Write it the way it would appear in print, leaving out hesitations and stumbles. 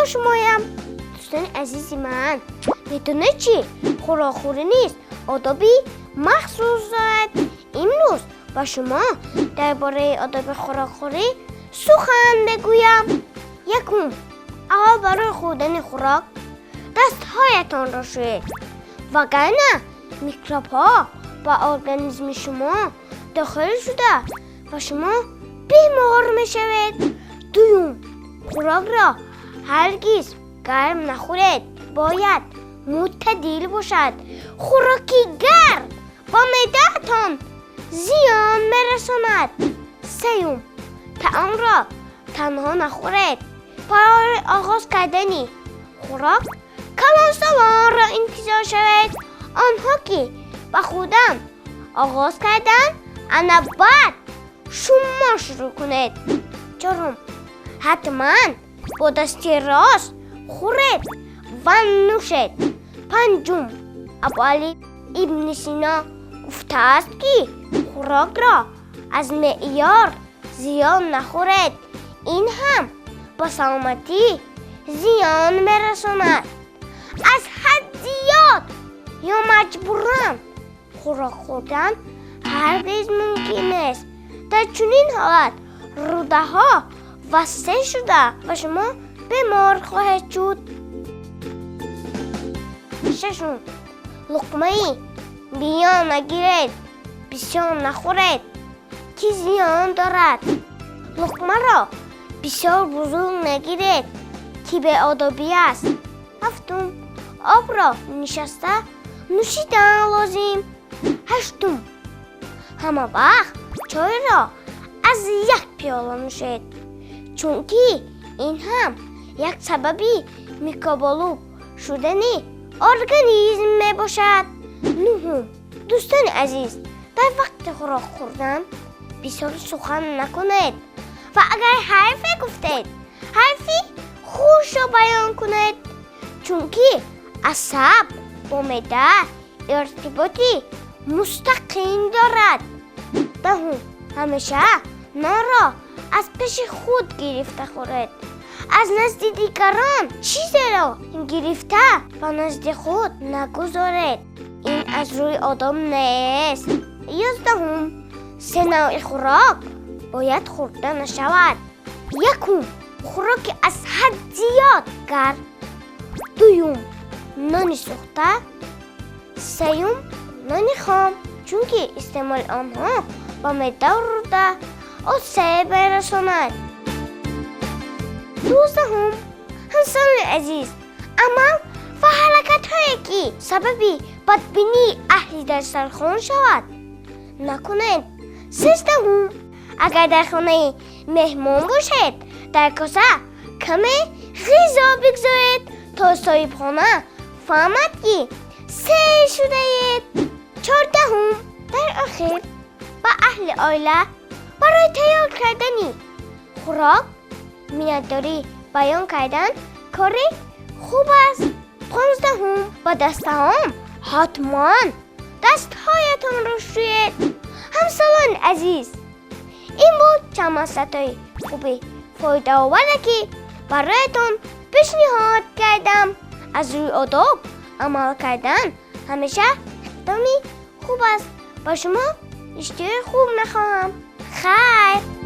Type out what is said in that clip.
با شمایم. دوستان عزیزی من، میدونه چی؟ خوراخوری نیست، آدابی مخصوص دارد. امروز با شما درباره آداب خوراخوری سخن بگویم. یکم، اول برای خوردن خوراک دستهایتان را شویید، وگرنه میکروب ها با ارگانیسم شما داخل شده و شما بیمار میشوید. دوم، خوراک را هرگز گرم نخورید، باید معتدل باشد. خوراکی گرم با معده‌تان زیان میرساند. سوم، طعام را تنها نخورید. برای آغاز کردن خوراک کلانسوار را انتظار شوید. آنها که با خودم آغاز کردن انا بعد شما شروع کنید. چهارم، حتما با دست راست خورید و نوشید. پنجم، ابوعلی ابن سینا گفته است که خوراک را از معیار زیان نخورید، این هم با سلامتی زیان میرساند. از حد زیاد یا مجبوران خوراک خوردن هرگز ممکن نیست. در چنین حالت روده ها وسیع شده و شما بیمار خواهید شد. ششم، لقمه بیان نگیرید، بسیار نخورید که زیان دارد. لقمه را بسیار بزرگ نگیرید که به آدابی است. هفتم، آب را نشسته نوشیدن لازم. هشتم، همه وقت چای را از یک پیاله نوشید، چون که این هم یک سببی میکروب‌آلود شدن ارگانیسم می باشد. نهم، دوستان عزیز، در وقت خوراک خوردن بسیار سخن نکنید و اگر حرفی گفتید حرفی خوش را بیان کنید، چون که عصب با معده ارتباطی مستقیم دارد. دهم، همیشه نان را از پیش خود گرفته خورید. از نزد دیگران چیزی را گرفته و نزد خود نگذارید، این از روی آدم نیست. 11، سه نوع خوراک باید خورده نشود. یکم، خوراک از حد زیاد گرم. دوم، نان سوخته. سوم، نان خام، چون که استعمال آنها با معده و روده آسیب میرساند. 12، همسان عزیز، عمل و حرکت هایی که سببی بدبینی اهلی در سرخان شود نکنید. 13، اگر در خانه مهمان باشید در کاسه کمی غذا بگذارید تا صاحب خانه فهمد که سیر شده اید. 14، در آخر با اهل عائله برای تیار کردن خوراک میان‌داری بیان کردن کاری خوب است. 15، با دستهام حتما دستهایتان را شویید. همسالان عزیز، این بود چند مصلحت خوبی فایده آوره که برایتان پیشنهاد کردم. از روی آداب عمل کردن همیشه اقدامی خوب است. با شما اشتباه خوب نخواهم. خیر.